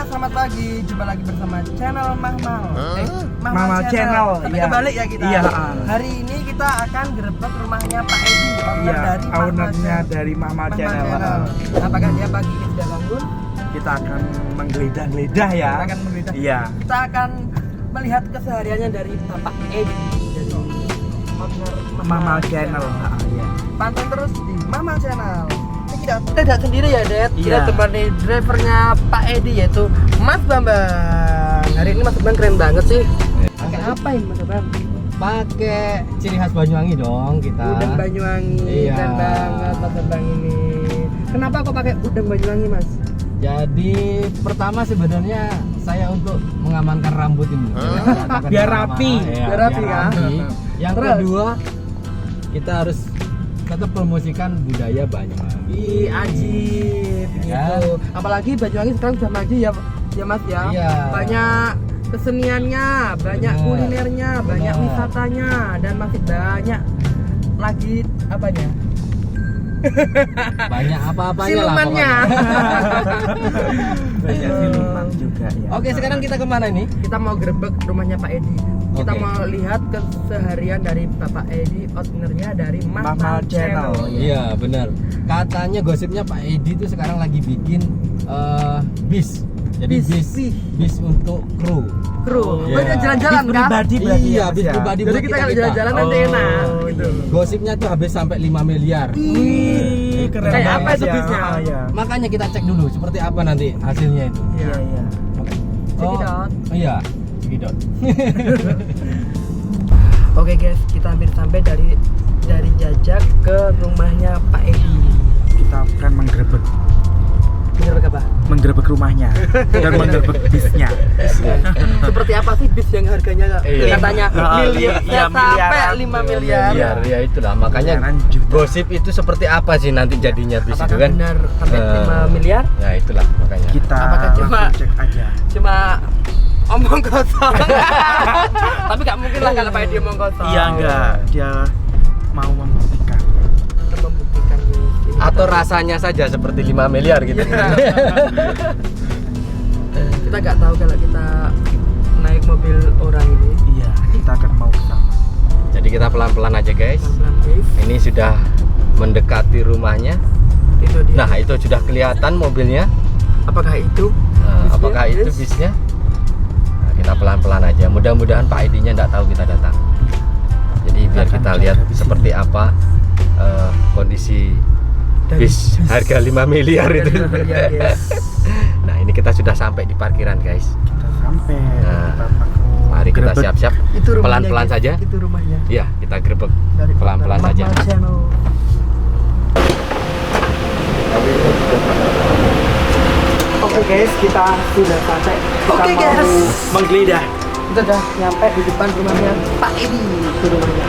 selamat pagi. Jumpa lagi bersama channel Mahmal. Mahmal Channel. Tapi Iya. kebalik ya kita. Iya. Hari ini kita akan gerebek rumahnya Pak Edi, owner dari ownernya dari Mahmal Channel. Apakah dia pagi ini sudah bangun? Kita akan menggeledah-geledah ya. Kita akan menggeledah. Iya. Kita akan melihat kesehariannya dari Bapak Edi, dari owner Mahmal Channel. Iya. Pantau terus di Mahmal Channel. Kita tidak sendiri ya, Dad. Iya. Kita temani drivernya Pak Edi, yaitu Mas Bambang. Hari ini Mas Bambang keren banget sih. Pakai apa ini Mas Bambang? Pakai ciri khas Banyuwangi dong kita. Udang Banyuwangi. Iya. Keren banget Mas Bambang ini. Kenapa kok pakai udang Banyuwangi, Mas? Jadi pertama sebenarnya saya untuk mengamankan rambut ini. Biar rapi. Biar rapi, kan? Yang Terus? kedua kita harus tetap promosikan budaya Banyuwangi. Ih, ajib Ya. gitu. Apalagi Banyuwangi sekarang sudah maju ya, ya Mas ya. Iya. Banyak keseniannya, banyak Bener. kulinernya, banyak Bener. wisatanya, dan masih banyak lagi apanya? Banyak apa-apanya lah Silumannya. Banyak siluman juga ya. Oke, sekarang kita kemana nih? Kita mau gerebek rumahnya Pak Edi. Kita Oke. mau lihat keseharian dari Bapak Edi, ownernya dari Mahmal Mahmal Channel. Channel. Iya benar. Katanya gosipnya Pak Edi itu sekarang lagi bikin bis. Jadi bis untuk kru. Kru, Iya. banyak jalan-jalan Bis kan? pribadi berarti Iya, ya, Mas bis ya? pribadi Jadi buat kita kalau jalan-jalan nanti Oh, enak gitu. Gosipnya tuh habis sampai 5 miliar. Wih, keren Kayak banget apa itu ya. bisnya? Iya. Makanya kita cek dulu seperti apa nanti hasilnya itu. Iya, iya. Cekidot. Iya, cekidot. Oke guys, kita hampir sampai dari Jajak ke rumahnya Pak Edi. Kita akan Gerebek apa? menggerebek rumahnya dan menggerebek bisnya. Seperti apa sih bis yang harganya Iya. katanya miliar Iya, sampai miliaran. 5 miliar? Miliar, ya itulah. Makanya Miliaran juta. gosip itu seperti apa sih nanti jadinya bis itu Apakah kan? benar sampai 5 miliar? Ya itulah makanya. Kita Apakah cuma- langsung cek aja. Cuma omong kosong. Tapi gak mungkin lah kalau Pak Edi omong kosong. Iya enggak, dia mau membuktikan. Kita membuktikan guys. Ini Atau kita- rasanya saja seperti 5 miliar gitu. kita nggak tahu kalau kita naik mobil orang ini. Iya, kita akan mau ke sana. Jadi kita pelan-pelan aja guys. Pelan-pelan guys. Ini sudah mendekati rumahnya. Itu dia. Nah itu sudah kelihatan mobilnya. Apakah itu? Nah, Bisnya, apakah itu bis? bisnya? Nah, kita pelan-pelan aja. Mudah-mudahan Pak Edi-nya nggak tahu kita datang. Jadi biar akan kita jaga lihat bis seperti ini. apa kondisi Dari bis harga 5 miliar Dari itu. 5 miliar, guys. Nah ini kita sudah sampai di parkiran guys. Kita sampai. Nah, kita mau Mari kita gerebek. siap-siap. Itu rumahnya, Pelan-pelan guys. saja. Itu rumahnya. Iya kita gerebek Dari pelan-pelan owner saja. Mahmal Channel. Oke guys, kita sudah sampai. Kita Oke, mau guys. menggeledah. Kita udah nyampe di depan rumahnya Pak Edi. Itu rumahnya.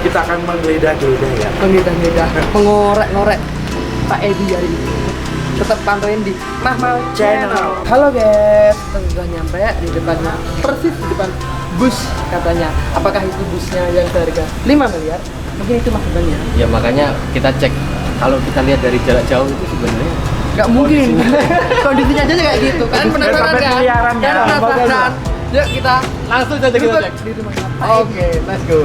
Kita akan menggeledah-geledah ya. Menggeledah-geledah, mengorek-ngorek Pak Edi hari ini. Tetap pantauin di Mahmal Channel. Halo guys, kita sudah nyampe di depannya, persis di depan bus katanya. Apakah itu busnya yang seharga 5 miliar? Mungkin itu maksudnya. Ya makanya kita cek. Kalau kita lihat dari jarak jauh itu sebenarnya Gak mungkin. Kondisinya aja kayak gitu. Kalian penasaran sampai kan? miliaran, Kalian ya. penasaran? Yuk kita langsung saja kita duduk cek. di rumahnya Pak Edi. Oke, let's go.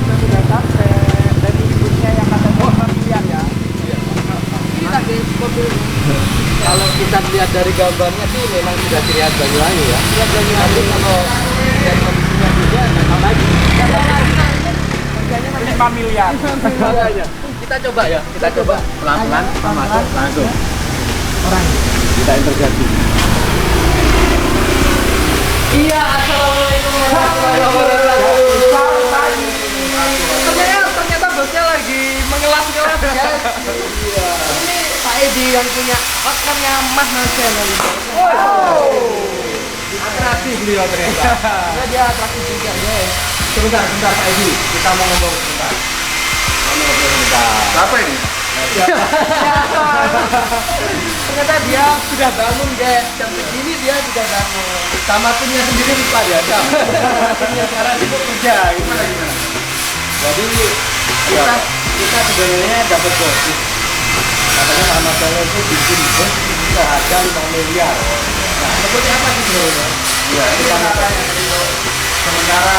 Kita sudah sampai dan busnya yang kata 5 miliar ya. Kita guys, mobil Kalau kita lihat dari gambarnya sih memang sudah terlihat Banyuwangi ya. lihat dari Nanti kalau lihat kondisinya juga nggak tahu lagi. harganya masih 5 miliar. Makanya kita coba ya, kita coba pelan-pelan masuk langsung. orang. Kita interogasi. Iya, assalamualaikum warahmatullahi wabarakatuh. Ternyata bosnya lagi mengelas-ngelas guys. Iya. Ini Pak Edi yang punya ownernya Mahmal Channel. Wow. Atraksi beliau ternyata. Nah, dia atraksi juga guys. Sebentar Pak Edi, kita mau ngomong sebentar. Mau ngobrol sebentar. Apa ini? Ternyata dia sudah bangun guys, jam segini dia sudah bangun. Sama timnya sendiri lupa dia. Timnya sekarang sibuk kerja. Gimana? Jadi Kita sebenarnya dapat gosip. Katanya Muhammad Channel itu bikin bus seharga 5 miliar. Nah, seperti apa sih sebenarnya? ya ini katanya untuk sementara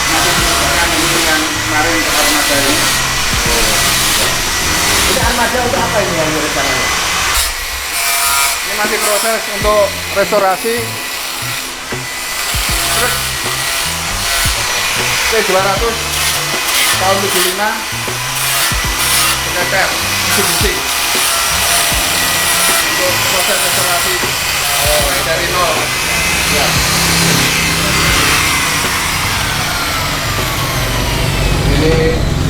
masih mengerjakan ini yang kemarin ke Armada ini. Ini armada untuk apa ini yang rencananya? Ini masih proses untuk restorasi. Terus T200 tahun 75 seketer Mitsubishi untuk proses restorasi dari nol. Ya. Ini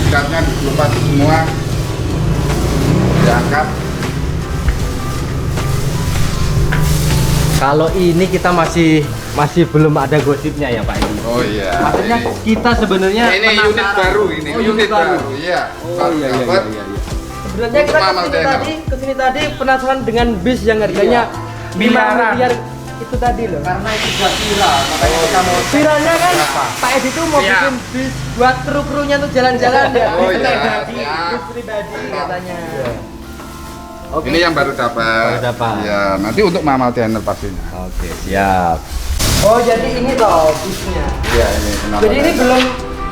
skatnya dilepas semua, diangkat. Kalau ini kita masih belum ada gosipnya ya Pak Edi. Oh iya. Maksudnya kita sebenarnya ini unit penasaran. baru ini, Oh, unit baru. Iya. Oh Baru iya iya dapat. iya. Sebenarnya kita Muhammad Channel. kesini tadi penasaran dengan bis yang harganya 5 miliar itu tadi loh. Karena itu sudah viral, makanya kita mau Viralnya kan Berapa? Pak Edi tuh mau Siap. bikin bis buat kru-krunya tuh jalan-jalan ya. Oh Bis iya, pribadi, siap. bis pribadi katanya. Oke. Ini yang baru dapat. Baru dapat. Ya, nanti untuk Muhammad Channel pastinya. Oke, siap. Oh jadi ini toh bisnya. Iya, ini kenapa? Jadi ini belum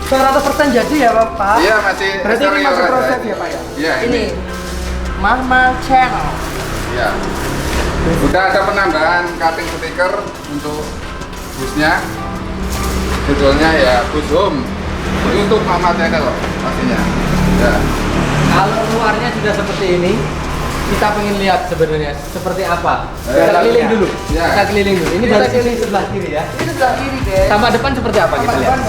100% jadi ya Pak? Iya, masih Berarti ini eksterior masih aja. proses ya Pak ya? Iya, Ini Muhammad Channel. Iya. Udah ada penambahan cutting stiker untuk busnya. Judulnya ya Bus Home. Ini untuk Muhammad Channel pastinya. Ya. Kalau luarnya sudah seperti ini, kita pengen lihat sebenarnya seperti apa. Kita lihat. keliling dulu. Ya. Kita keliling dulu. Ini Kita dari keliling. sini sebelah kiri ya. Ini sebelah kiri deh. Tampak depan seperti apa kita lihat.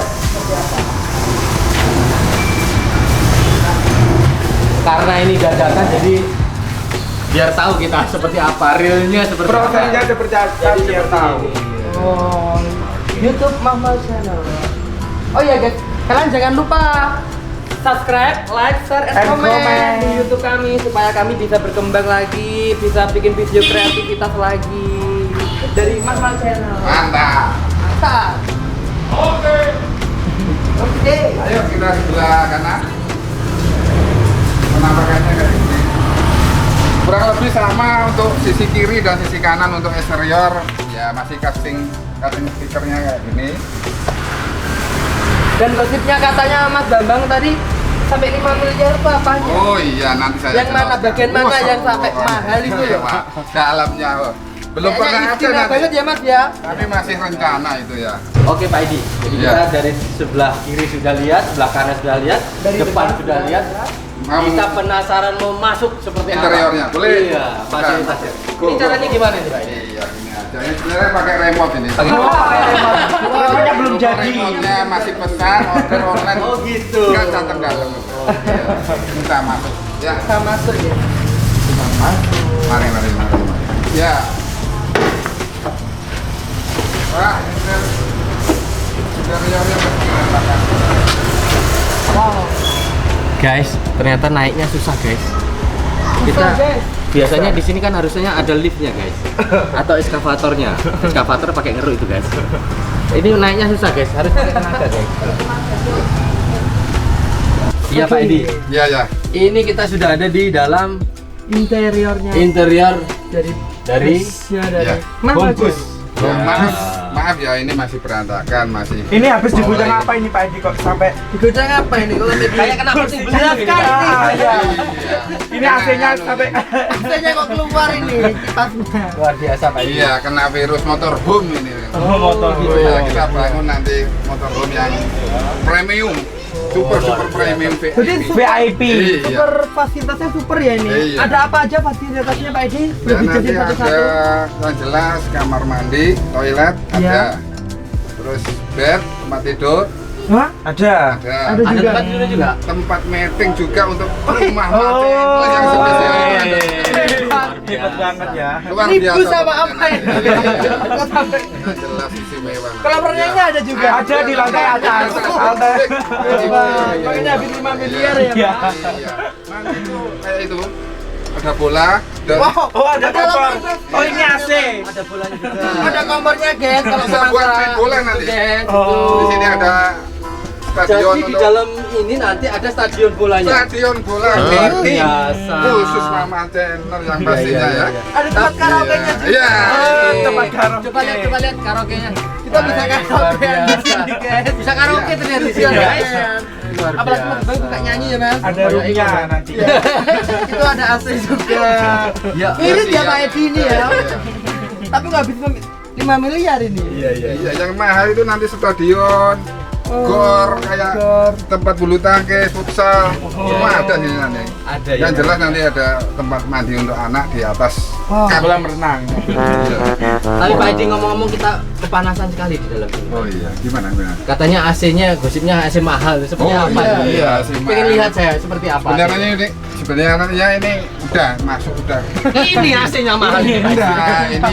Karena ini dadakan jadi biar tahu kita seperti apa, realnya seperti Prosesnya apa. seperti apa Jadi biar seperti tahu. ini. Oh, YouTube Muhammad Channel. Oh iya guys, kalian jangan lupa subscribe, like, share, and comment di YouTube kami supaya kami bisa berkembang lagi, bisa bikin video kreativitas lagi dari Muhammad Channel. Mantap. Mantap. Oke. Oke. Ayo kita sebelah kanan. Penampakannya kayak gini. Kurang lebih sama untuk sisi kiri dan sisi kanan untuk eksterior. Ya masih casting stikernya kayak gini. Dan gosipnya katanya Mas Bambang tadi sampai 5 miliar itu apanya? Oh iya nanti saya Yang mana, jelaskan. bagian mana Wah, yang sampai mahal itu iya, loh? Pak. Dalamnya oh. Belum Kayaknya pernah ada istimewa nanti. banget ya Mas ya. Tapi masih rencana itu ya. Oke Pak Edi, jadi Iya. kita dari sebelah kiri sudah lihat, sebelah kanan sudah lihat, Dari depan depan sudah lihat. Mau Kita penasaran mau masuk seperti interiornya, apa? boleh? Iya, fasilitasnya. Go, Ini go, caranya go. gimana nih Pak Edi? Iya gini aja. Ini sebenarnya pakai remote ini. Pakai Remote-nya belum Untuk jadi. remote-nya masih pesan order online. Oh gitu. Enggak datang. Iya. Kita masuk. Ya. Bisa masuk ya. Kita masuk. Mari. Ya. Wah, interiornya berantakan. Wow. Guys, ternyata naiknya susah guys. Susah, guys. Biasanya di sini kan harusnya ada liftnya guys, atau eskavatornya. Eskavator pakai ngeruk itu guys. Ini naiknya susah guys, harus pakai tenaga guys. Iya Pak Edi. Iya. Ini kita sudah ada di dalam Interiornya interior dari Iya. Muhammad bungkus. Channel. Ya, maaf ya ini masih berantakan, masih. Ini habis digudang apa ini Pak Edi kok sampai Digodang apa ini? Kalau Kayak kena puting beliau ini. Ah, iya. Ini AC-nya sampai Biasanya kok keluar ini kipasnya. Luar biasa Pak Edi. Iya, kena virus motorhome ini. motor gitu. Ya, kita bangun nanti motorhome yang premium, super premium VIP. Jadi VIP. Iya. Super fasilitasnya super ya ini. Iya. Ada apa aja fasilitasnya Pak Edi? Ya, Boleh nanti dijelasin satu-satu. ada yang jelas kamar mandi, toilet Iya. ada, terus bed, tempat tidur Hah? Ada. ada, Ada Ada juga. tempat tidur juga. tempat meeting juga untuk rumah Oh. mati yang spesial. Hebat banget ya. Luar Ini biasa. bus sama pokoknya apa ini? nanti. Kok sampai Yang jelas istimewa. kolam renangnya ada juga. Ada di lantai atas. Iya. Wah, makanya habis 5 miliar ya. Iya. Pak. Iya. Nanti itu itu ada bola dan Oh, ada kompor. Oh, ini AC. Ada bolanya juga. Ada kompornya guys kalau bisa buat main bola nanti. Guys, Di sini ada stadion Jadi di untuk dalam ini nanti ada stadion bolanya. stadion bola Luar ini biasa. khusus Mama Channel yang pastinya ya. ada tempat karaoke-nya juga. Iya. Oh, itu. tempat karaoke. Coba lihat karaoke-nya. Kita bisa Luar karaoke di biasa. sini guys. Bisa karaoke ternyata di sini Iya, guys. guys. Luar Apalagi biasa. Mas Bang suka nyanyi ya Mas. Ada roomnya nanti. Itu ada AC juga. Ya. Irit ya Iya. Pak Edi ini ya. Tapi nggak habis 5 miliar ini. Iya, iya. Iya, yang mahal itu nanti stadion, gor kayak gor. tempat bulu tangkis, futsal, semua ada di sini nanti. Ada ya. Yang jelas nanti ada tempat mandi untuk anak di atas Wow. Kolam renang. Iya. Tapi Pak Edi ngomong-ngomong kita kepanasan sekali di dalam sini. Oh iya, gimana gimana? Katanya AC-nya, gosipnya AC mahal. Seperti Oh, apa? iya, ini? iya, AC Pengen mahal. lihat saya seperti apa. Sebenarnya ini udah masuk udah. Ini AC-nya mahal. ini, Pak Edi. Udah, ini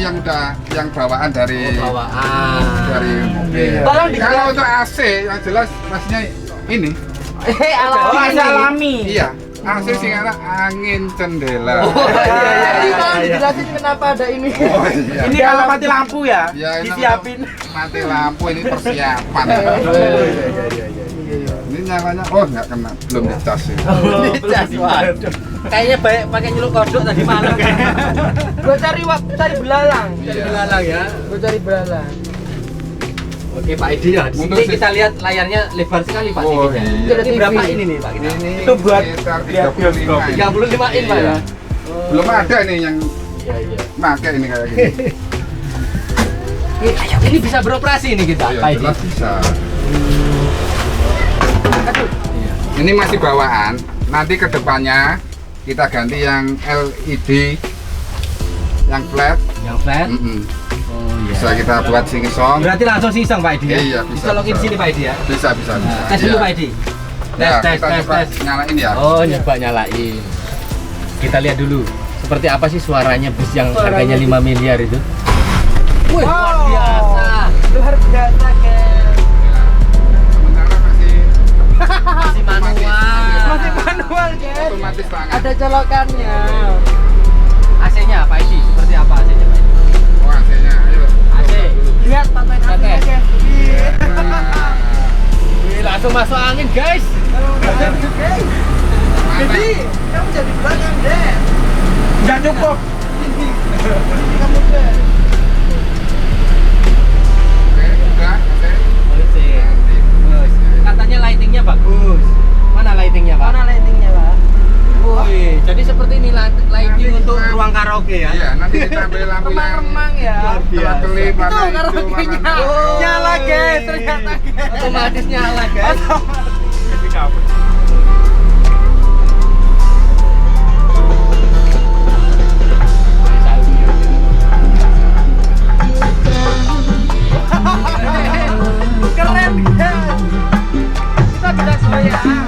yang bawaan dari Bawaan. dari mobil. Tolong di- Kalau untuk AC yang jelas masnya ini. Alami. Oh, AC alami. Iya, AC sing ana angin cendela. Oh, Jadi iya, tolong iya. dijelasin kenapa ada ini. Oh, iya. Ini kalau mati lampu ya, Ya, ini disiapin. mati lampu ini persiapan. Ini nyalanya, oh nggak kena, belum dicas ya. Dicas, waduh. Kayaknya baik pakai nyeluk kodok tadi malam. Gua cari belalang. Cari belalang ya. Gua cari belalang. Oke Pak Edi ya. Di Untuk sini si- kita lihat layarnya lebar sekali Pak Oh, TV-nya. iya. Ini berapa ini nih Pak kita? Ini Itu buat sekitar lihat 35 bioskop. ini. 35 in Pak ya. Iya. Belum ada nih yang Iya iya. pakai ini kayak gini. Ini bisa beroperasi ini kita Oh, ya, Pak Edi. jelas bisa. Aduh. Iya. Ini masih bawaan. Nanti ke depannya kita ganti yang LED yang flat. Yang flat. Mm-mm. Oh iya. Bisa kita buat sing-song. Berarti langsung sisang Pak Edi ya? Iya, bisa, Dicolongin bisa. sini Pak Edi ya? Bisa. Tes dulu Iya. Pak Edi. Ya, Tes kita coba nyalain ya. Oh, nyoba nyalain. Kita lihat dulu. Seperti apa sih suaranya bus yang harganya 5 miliar itu? Wih, luar biasa. Luar biasa guys. Sementara masih Masih manual. Masih manual guys. otomatis tangan. Ada colokannya. AC-nya Pak Edi, seperti apa AC-nya Pak Edi? Oh, AC-nya. Ayo. AC. Lihat pantai Oke. nanti guys. Nah, Wih, langsung masuk angin guys. Jadi kamu jadi belakang deh. Nggak cukup. Kamu deh. Oke, udah. Oke. Bagus. Katanya lightingnya bagus. Mana lightingnya Pak? Mana lightingnya Pak? Wih, jadi seperti ini lighting Nanti untuk kita- ruang karaoke ya? Iya, nanti ditambah lampu yang Remang-remang ya. Luar biasa. kelip Itu warna hijau, karaoke-nya. warna merah. Nyala guys ternyata guys. Otomatis nyala guys. Jadi kabut. Keren guys. Kita bisa goyang.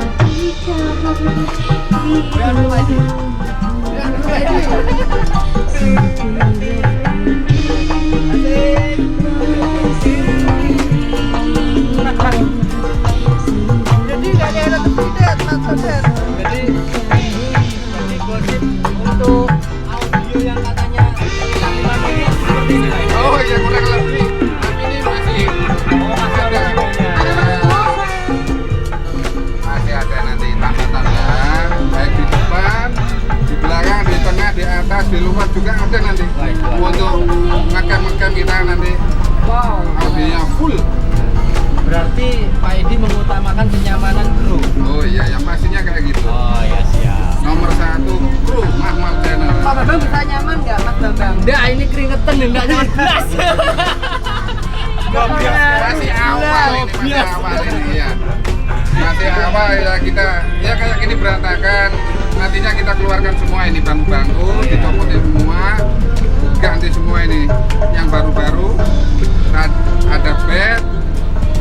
Biar dulu Pak Edi. Biar dulu Pak Edi. Jadi nggak ada yang tersedet, Mas Sodet. Jadi gosip untuk audio yang katanya 5 miliar seperti ini Pak Edi. Oh iya, kurang lebih. Tapi ini masih ada. Masih ada nanti tambah-tambahan baik di depan, di belakang, di tengah, di atas, di luar juga ada nanti. Baik, Untuk ngekam-ngekam kita nanti Wow. audionya full. Berarti Pak Edi mengutamakan kenyamanan kru. Oh iya, yang pastinya kayak gitu. Oh ya siap. Nomor 1 kru Mahmal Channel. Pak Bambang bisa nyaman nggak Mas Bambang? Enggak, ini keringetan enggak nyaman belas. Masih awal ini, masih Biasa. awal ini ya. Masih awal ya kita ya kayak gini berantakan. Nantinya kita keluarkan semua ini bangku-bangku, dicopotin semua, ganti semua ini yang baru-baru. Ada bed,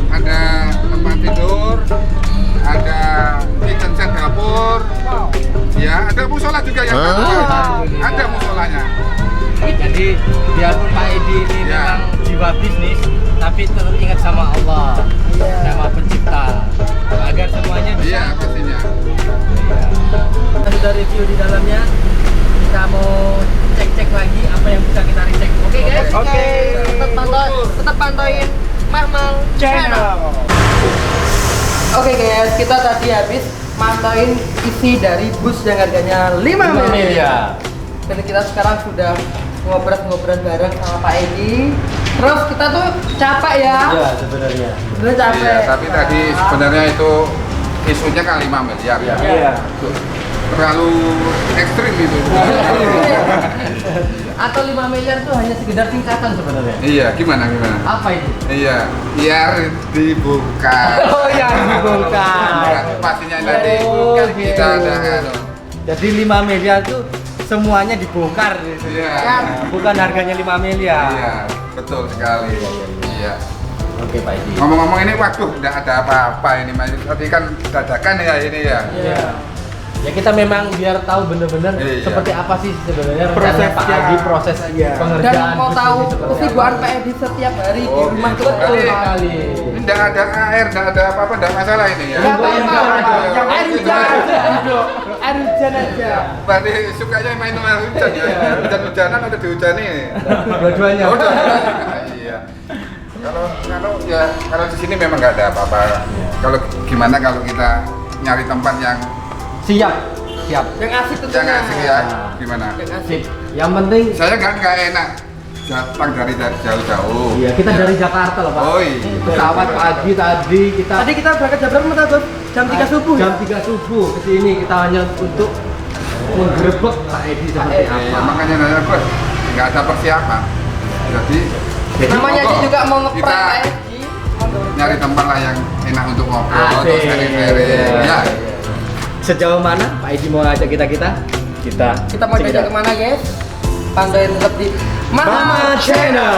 ada tempat tidur, ada kitchen set dapur. Ya, ada musola juga yang baru. Ada musolanya. Jadi biarpun Pak Edi ini Ya. memang jiwa bisnis, tapi tetap ingat sama Allah, sama pencipta, agar semuanya bisa. Iya, pastinya. Kita sudah review di dalamnya. guys, kita tadi habis mantauin isi dari bus yang harganya 5 miliar. Dan kita sekarang sudah ngobrol-ngobrol bareng sama Pak Edi. Terus kita tuh capek ya. Iya, sebenarnya. Bener capek. Iya, tapi tadi sebenarnya itu isunya kan 5 miliar ya. Iya. Terlalu ekstrim itu. Atau 5 miliar itu hanya sekedar singkatan sebenarnya. Iya, gimana? Apa itu? Iya, biar dibuka. Oh ya, dibongkar. Pastinya nanti Oh, kita ada anu. Jadi 5 miliar itu semuanya dibongkar. Iya. Bukan harganya 5 miliar. Iya, betul sekali. Iya. Oke, Pak Edi. Ngomong-ngomong ini, waduh, nggak ada apa-apa ini, Mas. Tadi kan dadakan ya ini ya. Iya. Ya kita memang biar tahu benar-benar Iya. seperti apa sih sebenarnya Prosesnya. rencana Pak Edi, proses pengerjaan. Dan mau bus tahu ini seperti kesibukan apa. Pak Edi setiap hari di Oh, rumah gitu. tuh betul Berarti- sekali. Ini nggak ada air, nggak ada apa-apa, nggak masalah ini ya. Nggak apa-apa. Yang Air hujan aja. Air hujan aja. Berarti sukanya main air hujan ya. Hujan-hujanan atau dihujani? Dua-duanya. Oh, iya. Kalau di sini memang nggak ada apa-apa. Kalau gimana kalau kita nyari tempat yang Siap. Yang asik tuh. jangan asik ya? Gimana? Yang asik. Sip. Yang penting Saya nggak enak datang dari jauh-jauh. iya, kita dari Jakarta loh, Pak. Oh, iya. Pesawat pagi tadi kita Tadi kita berangkat jam berapa Mas Agus? Jam 3 subuh. Jam 3 subuh ke sini kita hanya untuk menggerebek Pak Edi seperti Pak Edi. Iya, apa. makanya nanya gue nggak ada persiapan. Jadi Namanya aja pokok juga mau ngeprank kita Pak Edi. nyari tempat lah yang enak untuk ngobrol, Asik. untuk sharing-sharing. Ya. Sejauh mana Pak Edi mau ajak kita? Kita mau cek it jajan out. kemana guys? Pantauin tetap di Mama Channel.